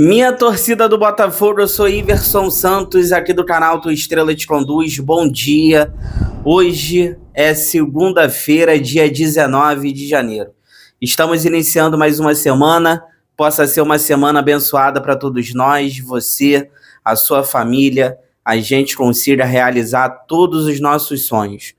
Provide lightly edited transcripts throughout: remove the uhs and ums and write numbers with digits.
Minha torcida do Botafogo, eu sou Iverson Santos, aqui do canal do Estrela Te Conduz. Bom dia. Hoje é segunda-feira, dia 19 de janeiro. Estamos iniciando mais uma semana. Possa ser uma semana abençoada para todos nós, você, a sua família, a gente consiga realizar todos os nossos sonhos.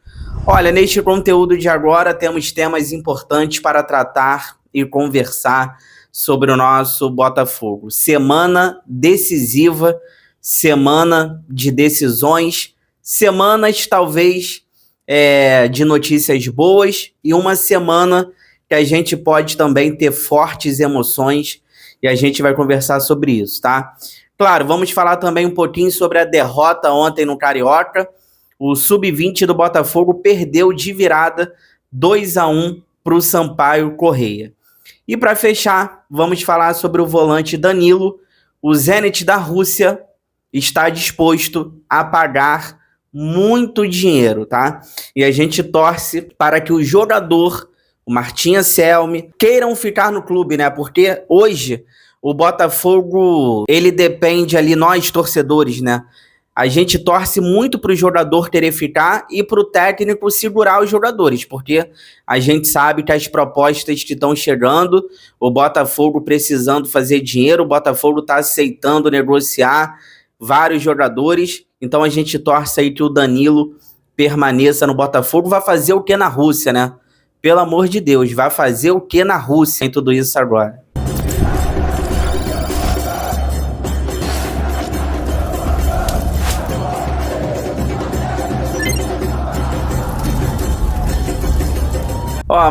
Olha, neste conteúdo de agora temos temas importantes para tratar e conversar sobre o nosso Botafogo. Semana decisiva, semana de decisões, semanas talvez de notícias boas e uma semana que a gente pode também ter fortes emoções e a gente vai conversar sobre isso, tá? Claro, vamos falar também um pouquinho sobre a derrota ontem no Carioca. O Sub-20 do Botafogo perdeu de virada 2-1 para o Sampaio Corrêa. E para fechar, vamos falar sobre o volante Danilo. O Zenit da Rússia está disposto a pagar muito dinheiro, tá? E a gente torce para que o jogador, o Martin Anselmi, queiram ficar no clube, né? Porque hoje o Botafogo, ele depende ali, nós torcedores, né? A gente torce muito para o jogador querer ficar e para o técnico segurar os jogadores, porque a gente sabe que as propostas que estão chegando, o Botafogo precisando fazer dinheiro, o Botafogo está aceitando negociar vários jogadores, então a gente torce aí que o Danilo permaneça no Botafogo. Vai fazer o que na Rússia, né? Pelo amor de Deus, vai fazer o que na Rússia em tudo isso agora?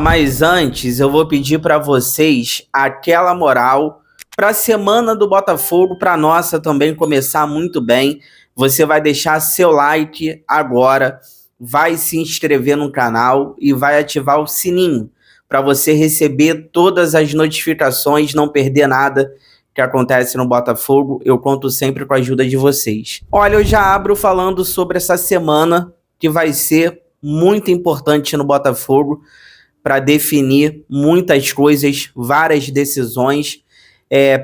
Mas antes eu vou pedir para vocês aquela moral para a semana do Botafogo, para a nossa também começar muito bem. Você vai deixar seu like agora, vai se inscrever no canal e vai ativar o sininho para você receber todas as notificações, não perder nada que acontece no Botafogo. Eu conto sempre com a ajuda de vocês. Olha, eu já abro falando sobre essa semana que vai ser muito importante no Botafogo, para definir muitas coisas, várias decisões.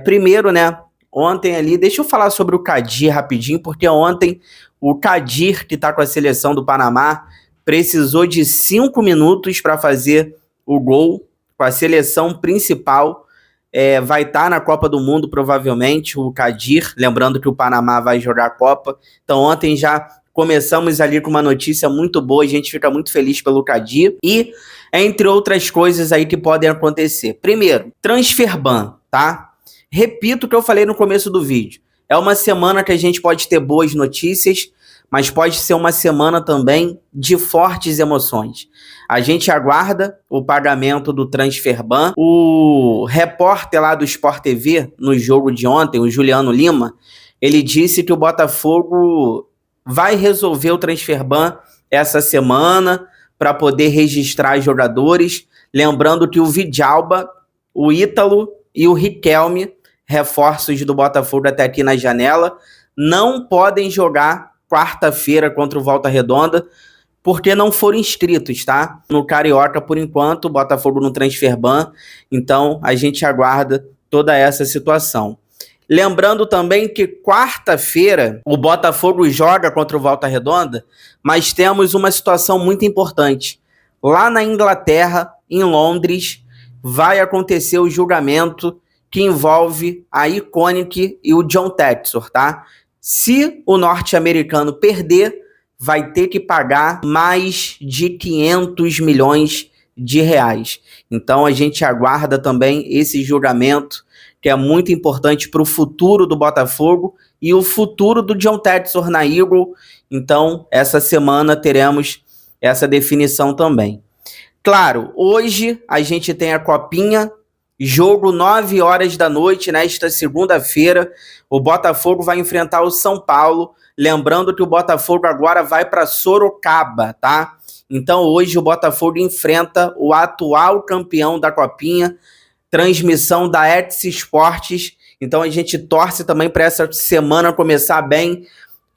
Primeiro, né, ontem ali, deixa eu falar sobre o Kadir rapidinho, porque ontem o Kadir, que está com a seleção do Panamá, precisou de 5 minutos para fazer o gol com a seleção principal. Vai estar na Copa do Mundo, provavelmente, o Kadir, lembrando que o Panamá vai jogar a Copa. Então ontem já começamos ali com uma notícia muito boa, a gente fica muito feliz pelo Kadir. E entre outras coisas aí que podem acontecer. Primeiro, transferban, tá? Repito o que eu falei no começo do vídeo. É uma semana que a gente pode ter boas notícias, mas pode ser uma semana também de fortes emoções. A gente aguarda o pagamento do transferban. O repórter lá do Sport TV, no jogo de ontem, o Juliano Lima, ele disse que o Botafogo vai resolver o transferban essa semana para poder registrar jogadores. Lembrando que o Vidalba, o Ítalo e o Riquelme, reforços do Botafogo até aqui na janela, não podem jogar quarta-feira contra o Volta Redonda, porque não foram inscritos, tá? No Carioca, por enquanto, o Botafogo no transferban, então a gente aguarda toda essa situação. Lembrando também que quarta-feira o Botafogo joga contra o Volta Redonda, mas temos uma situação muito importante. Lá na Inglaterra, em Londres, vai acontecer o julgamento que envolve a Iconic e o John Textor, tá? Se o norte-americano perder, vai ter que pagar mais de 500 milhões de reais. Então a gente aguarda também esse julgamento, que é muito importante para o futuro do Botafogo e o futuro do John Textor na Eagle. Então, essa semana teremos essa definição também. Claro, hoje a gente tem a Copinha, jogo 9 horas da noite, nesta segunda-feira. O Botafogo vai enfrentar o São Paulo. Lembrando que o Botafogo agora vai para Sorocaba, tá? Então, hoje o Botafogo enfrenta o atual campeão da Copinha, transmissão da Ets Esportes. Então a gente torce também para essa semana começar bem,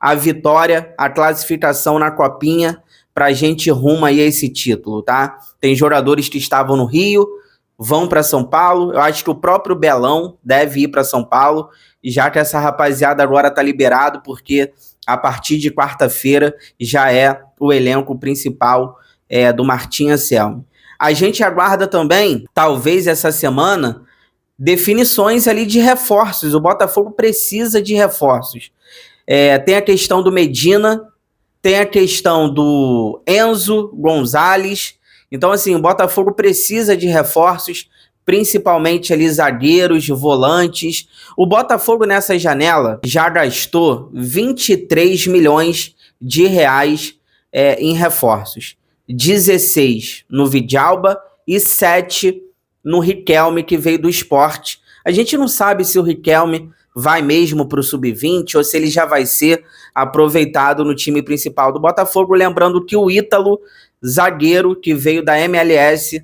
a vitória, a classificação na Copinha, para a gente rumo aí a esse título, tá? Tem jogadores que estavam no Rio, vão para São Paulo. Eu acho que o próprio Belão deve ir para São Paulo, já que essa rapaziada agora tá liberado, porque a partir de quarta-feira já é o elenco principal do Martim Anselmi. A gente aguarda também, talvez essa semana, definições ali de reforços. O Botafogo precisa de reforços. Tem a questão do Medina, tem a questão do Enzo Gonzalez. Então, assim, o Botafogo precisa de reforços, principalmente ali zagueiros, volantes. O Botafogo nessa janela já gastou 23 milhões de reais em reforços. 16 no Vidalba e 7 no Riquelme, que veio do Sport. A gente não sabe se o Riquelme vai mesmo para o Sub-20 ou se ele já vai ser aproveitado no time principal do Botafogo. Lembrando que o Ítalo, zagueiro que veio da MLS,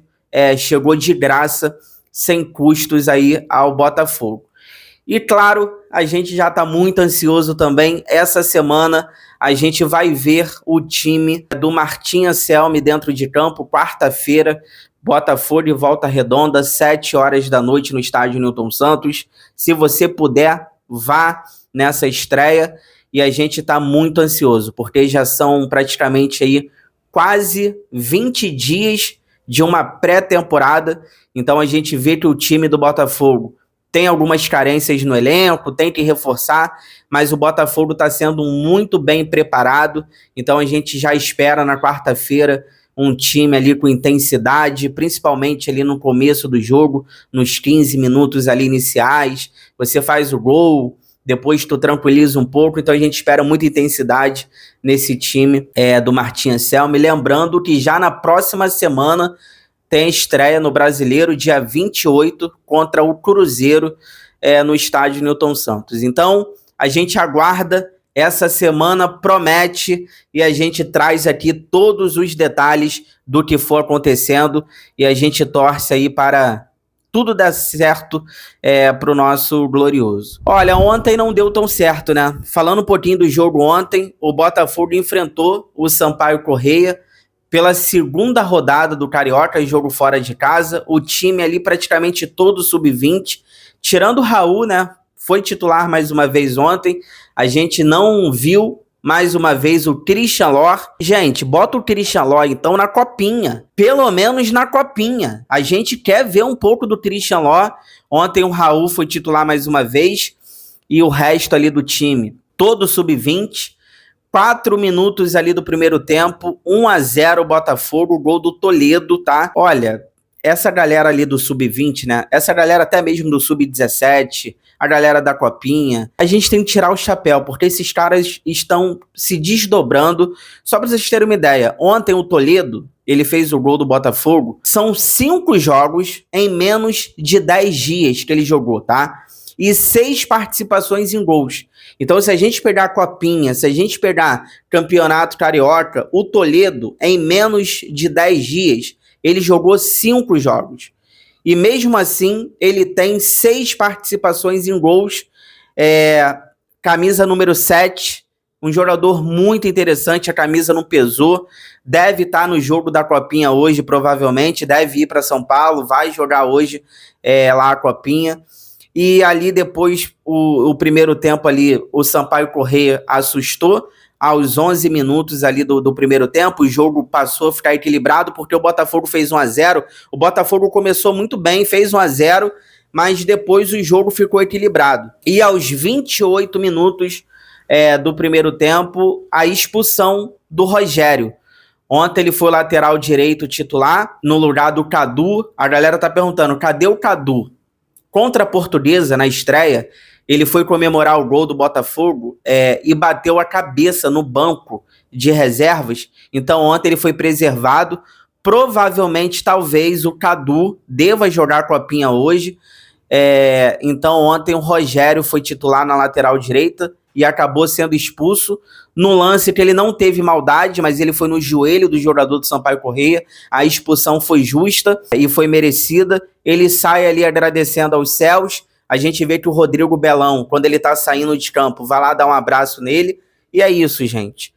chegou de graça, sem custos aí ao Botafogo. E claro, a gente já está muito ansioso também. Essa semana a gente vai ver o time do Martim Anselmi dentro de campo, quarta-feira, Botafogo e Volta Redonda, 7 horas da noite no estádio Newton Santos. Se você puder, vá nessa estreia. E a gente está muito ansioso, porque já são praticamente aí quase 20 dias de uma pré-temporada. Então a gente vê que o time do Botafogo tem algumas carências no elenco, tem que reforçar, mas o Botafogo está sendo muito bem preparado. Então a gente já espera na quarta-feira um time ali com intensidade, principalmente ali no começo do jogo, nos 15 minutos ali iniciais. Você faz o gol, depois tu tranquiliza um pouco, então a gente espera muita intensidade nesse time do Martim Anselmi. Lembrando que já na próxima semana tem estreia no Brasileiro, dia 28, contra o Cruzeiro, no estádio Newton Santos. Então, a gente aguarda, essa semana promete, e a gente traz aqui todos os detalhes do que for acontecendo, e a gente torce aí para tudo dar certo para o nosso glorioso. Olha, ontem não deu tão certo, né? Falando um pouquinho do jogo ontem, o Botafogo enfrentou o Sampaio Corrêa pela segunda rodada do Carioca, jogo fora de casa. O time ali praticamente todo sub-20, tirando o Raul, né? Foi titular mais uma vez ontem. A gente não viu mais uma vez o Christian Lor. Gente, bota o Christian Lor então na copinha. Pelo menos na copinha. A gente quer ver um pouco do Christian Lor. Ontem o Raul foi titular mais uma vez. E o resto ali do time, todo sub-20. 4 minutos ali do primeiro tempo. 1-0 Botafogo. Gol do Toledo, tá? Olha, essa galera ali do sub-20, né? Essa galera até mesmo do sub-17, a galera da copinha, a gente tem que tirar o chapéu, porque esses caras estão se desdobrando. Só pra vocês terem uma ideia, ontem o Toledo, ele fez o gol do Botafogo, são 5 jogos em menos de 10 dias que ele jogou, tá? E 6 participações em gols. Então, se a gente pegar a copinha, se a gente pegar campeonato carioca, o Toledo, em menos de 10 dias, ele jogou 5 jogos. E mesmo assim, ele tem 6 participações em gols. Camisa número 7, um jogador muito interessante, a camisa não pesou. Deve estar no jogo da Copinha hoje, provavelmente. Deve ir para São Paulo, vai jogar hoje lá a Copinha. E ali depois, o primeiro tempo ali, o Sampaio Corrêa assustou. Aos 11 minutos ali do primeiro tempo, o jogo passou a ficar equilibrado, porque o Botafogo fez 1-0. O Botafogo começou muito bem, fez 1-0, mas depois o jogo ficou equilibrado. E aos 28 minutos do primeiro tempo, a expulsão do Rogério. Ontem ele foi lateral direito titular, no lugar do Cadu. A galera tá perguntando, cadê o Cadu? Contra a Portuguesa, na estreia, ele foi comemorar o gol do Botafogo e bateu a cabeça no banco de reservas. Então ontem ele foi preservado. Provavelmente, talvez, o Cadu deva jogar a Copinha hoje. Então ontem o Rogério foi titular na lateral direita e acabou sendo expulso no lance que ele não teve maldade, mas ele foi no joelho do jogador do Sampaio Corrêa. A expulsão foi justa e foi merecida. Ele sai ali agradecendo aos céus. A gente vê que o Rodrigo Belão, quando ele tá saindo de campo, vai lá dar um abraço nele. E é isso, gente.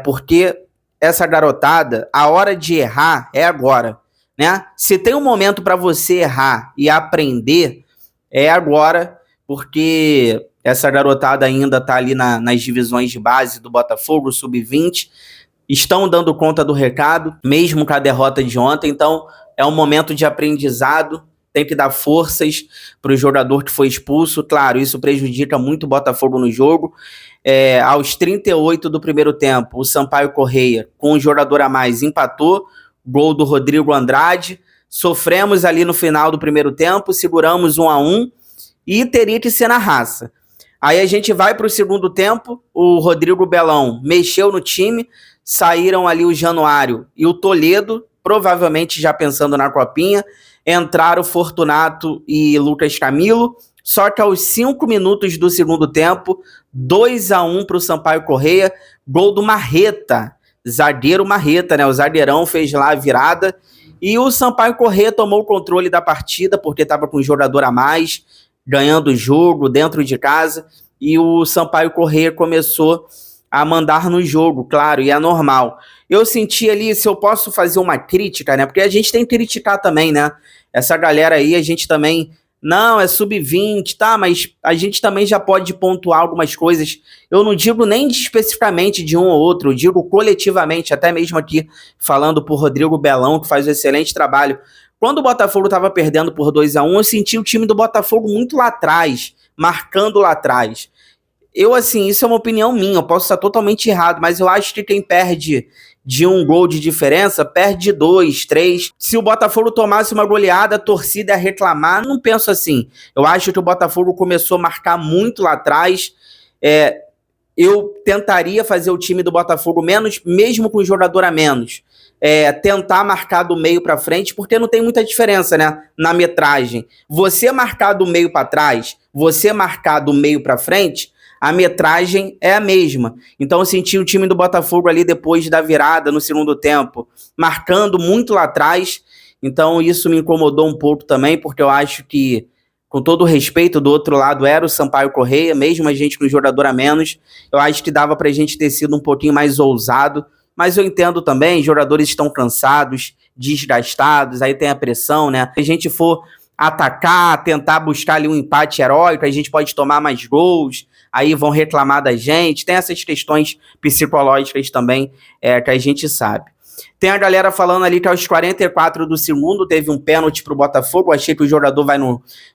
Porque essa garotada, a hora de errar é agora. né? Se tem um momento para você errar e aprender, é agora, porque essa garotada ainda está ali nas divisões de base do Botafogo, sub-20, estão dando conta do recado, mesmo com a derrota de ontem, então é um momento de aprendizado, tem que dar forças para o jogador que foi expulso, claro, isso prejudica muito o Botafogo no jogo. Aos 38 do primeiro tempo, o Sampaio Corrêa, com um jogador a mais, empatou, gol do Rodrigo Andrade, sofremos ali no final do primeiro tempo, seguramos 1-1 e teria que ser na raça. Aí a gente vai para o segundo tempo, o Rodrigo Belão mexeu no time, saíram ali o Januário e o Toledo, provavelmente já pensando na copinha, entraram Fortunato e Lucas Camilo, só que aos 5 minutos do segundo tempo, 2-1 para o Sampaio Corrêa, gol do Marreta, zagueiro Marreta, né? O zagueirão fez lá a virada, e o Sampaio Corrêa tomou o controle da partida, porque estava com um jogador a mais, ganhando o jogo dentro de casa, e o Sampaio Corrêa começou a mandar no jogo, claro, e é normal. Eu senti ali, se eu posso fazer uma crítica, né? Porque a gente tem que criticar também, né? Essa galera aí, a gente também... Não, é sub-20, tá? Mas a gente também já pode pontuar algumas coisas. Eu não digo nem especificamente de um ou outro, eu digo coletivamente, até mesmo aqui falando por Rodrigo Belão, que faz um excelente trabalho. Quando o Botafogo estava perdendo por 2-1, eu senti o time do Botafogo muito lá atrás, marcando lá atrás. Eu, assim, isso é uma opinião minha, eu posso estar totalmente errado, mas eu acho que quem perde de um gol de diferença, perde 2, 3. Se o Botafogo tomasse uma goleada, a torcida ia reclamar, não penso assim. Eu acho que o Botafogo começou a marcar muito lá atrás. Eu tentaria fazer o time do Botafogo menos, mesmo com o jogador a menos. Tentar marcar do meio para frente, porque não tem muita diferença, né, na metragem. Você marcar do meio para trás, você marcar do meio para frente, a metragem é a mesma. Então eu senti o time do Botafogo ali depois da virada no segundo tempo, marcando muito lá atrás. Então isso me incomodou um pouco também, porque eu acho que, com todo o respeito, do outro lado era o Sampaio Corrêa, mesmo a gente com jogador a menos, eu acho que dava pra gente ter sido um pouquinho mais ousado, mas eu entendo também, jogadores estão cansados, desgastados, aí tem a pressão, né? Se a gente for atacar, tentar buscar ali um empate heróico, a gente pode tomar mais gols, aí vão reclamar da gente, tem essas questões psicológicas também, que a gente sabe. Tem a galera falando ali que aos 44 do segundo teve um pênalti pro Botafogo, eu achei que o jogador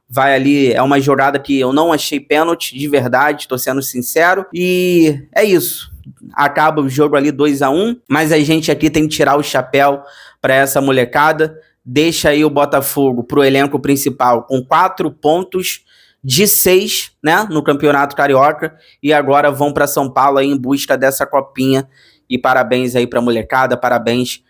vai ali, é uma jogada que eu não achei pênalti, de verdade, tô sendo sincero, e é isso. Acaba o jogo ali 2-1, mas a gente aqui tem que tirar o chapéu para essa molecada, deixa aí o Botafogo pro elenco principal com 4 pontos de 6, né, no Campeonato Carioca, e agora vão para São Paulo aí em busca dessa copinha, e parabéns aí pra molecada, parabéns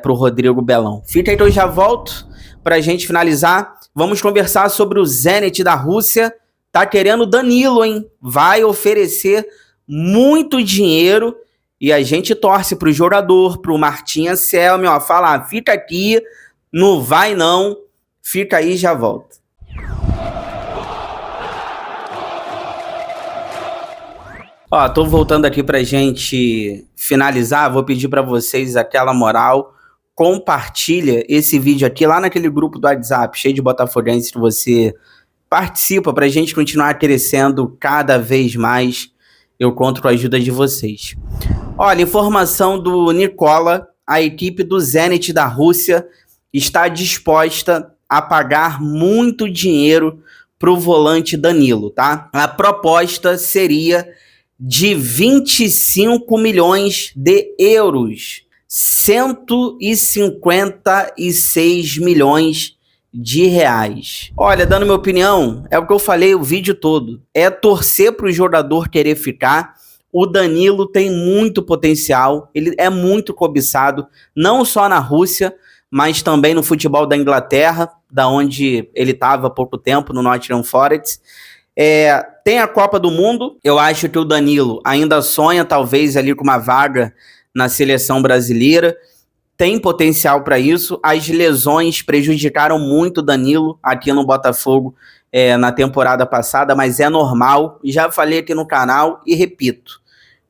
pro Rodrigo Belão. Fica aí que eu já volto pra gente finalizar, vamos conversar sobre o Zenit da Rússia, tá querendo Danilo, hein, vai oferecer muito dinheiro, e a gente torce pro jogador, pro Martim Anselmi, ó, falar, fica aqui, não vai não, fica aí, já volto. Ó, tô voltando aqui pra gente finalizar, vou pedir pra vocês aquela moral, compartilha esse vídeo aqui lá naquele grupo do WhatsApp, cheio de botafoguenses que você participa pra gente continuar crescendo cada vez mais, eu conto com a ajuda de vocês. Olha, informação do Nicola, a equipe do Zenit da Rússia está disposta a pagar muito dinheiro pro volante Danilo, tá? A proposta seria de 25 milhões de euros, 156 milhões de reais. Olha, dando minha opinião, é o que eu falei o vídeo todo, é torcer para o jogador querer ficar. O Danilo tem muito potencial, ele é muito cobiçado, não só na Rússia, mas também no futebol da Inglaterra, da onde ele estava há pouco tempo, no Nottingham Forest. Tem a Copa do Mundo, eu acho que o Danilo ainda sonha talvez ali com uma vaga na seleção brasileira, tem potencial para isso, as lesões prejudicaram muito o Danilo aqui no Botafogo na temporada passada, mas é normal, já falei aqui no canal e repito,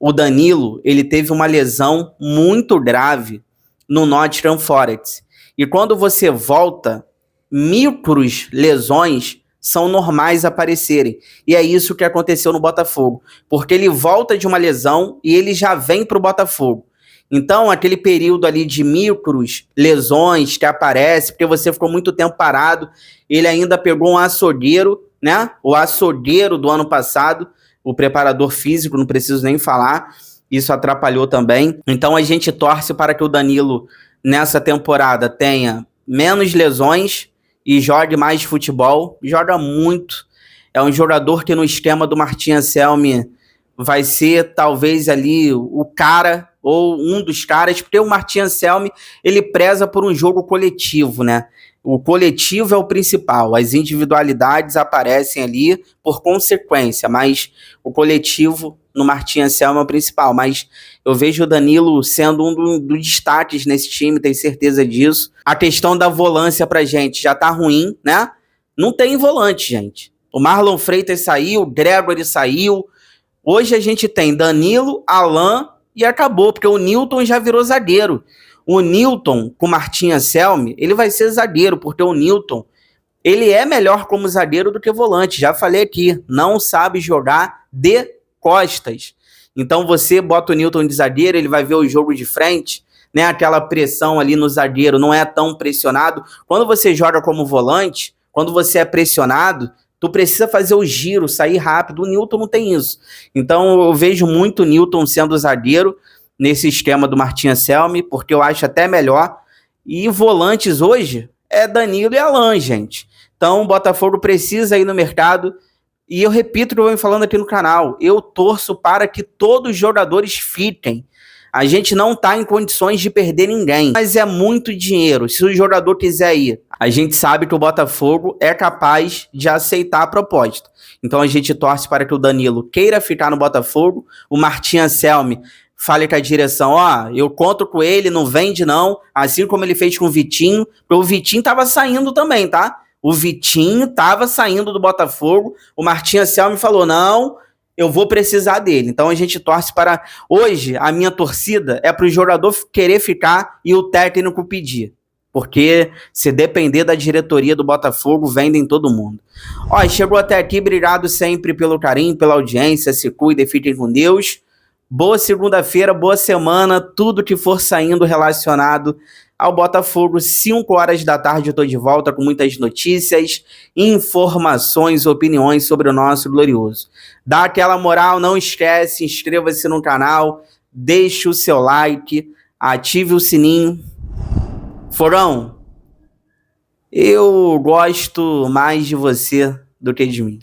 o Danilo ele teve uma lesão muito grave no Nottingham Forest, E quando você volta, micros lesões são normais aparecerem. E é isso que aconteceu no Botafogo. Porque ele volta de uma lesão e ele já vem para o Botafogo. Então, aquele período ali de micros lesões que aparece, porque você ficou muito tempo parado, ele ainda pegou um açougueiro, né? O açougueiro do ano passado, o preparador físico, não preciso nem falar, isso atrapalhou também. Então, a gente torce para que o Danilo, nessa temporada, tenha menos lesões e jogue mais futebol. Joga muito. É um jogador que no esquema do Martim Anselmi vai ser talvez ali o cara ou um dos caras, porque o Martim Anselmi, ele preza por um jogo coletivo, né? O coletivo é o principal, as individualidades aparecem ali por consequência, mas o coletivo no Martim Anselmi é o principal. Mas eu vejo o Danilo sendo um dos destaques nesse time, tenho certeza disso. A questão da volância pra gente já tá ruim, né? Não tem volante, gente. O Marlon Freitas saiu, o Gregory saiu. Hoje a gente tem Danilo, Alan e acabou, porque o Nilton já virou zagueiro. O Nilton, com o Martim Anselmi, ele vai ser zagueiro, porque o Nilton, ele é melhor como zagueiro do que volante. Já falei aqui, não sabe jogar de costas. Então você bota o Nilton de zagueiro, ele vai ver o jogo de frente, né? Aquela pressão ali no zagueiro não é tão pressionado. Quando você joga como volante, quando você é pressionado, tu precisa fazer o giro, sair rápido. O Nilton não tem isso. Então eu vejo muito o Nilton sendo zagueiro nesse esquema do Martim Anselmi, porque eu acho até melhor. E volantes hoje é Danilo e Alan, gente. Então o Botafogo precisa ir no mercado. E eu repito o que eu venho falando aqui no canal. Eu torço para que todos os jogadores fiquem. A gente não está em condições de perder ninguém. Mas é muito dinheiro. Se o jogador quiser ir, a gente sabe que o Botafogo é capaz de aceitar a proposta. Então a gente torce para que o Danilo queira ficar no Botafogo. O Martim Anselmi fale com a direção, eu conto com ele, não vende não. Assim como ele fez com o Vitinho. Porque o Vitinho estava saindo também, tá? O Vitinho estava saindo do Botafogo. O Martim Anselmi falou, não, eu vou precisar dele. Então a gente torce para... Hoje, a minha torcida é para o jogador querer ficar e o técnico pedir. Porque se depender da diretoria do Botafogo, vendem todo mundo. Chegou até aqui, obrigado sempre pelo carinho, pela audiência, se cuidem, fiquem com Deus. Boa segunda-feira, boa semana, tudo que for saindo relacionado ao Botafogo. 5 horas da tarde eu estou de volta com muitas notícias, informações, opiniões sobre o nosso glorioso. Dá aquela moral, não esquece, inscreva-se no canal, deixe o seu like, ative o sininho. Forão, eu gosto mais de você do que de mim.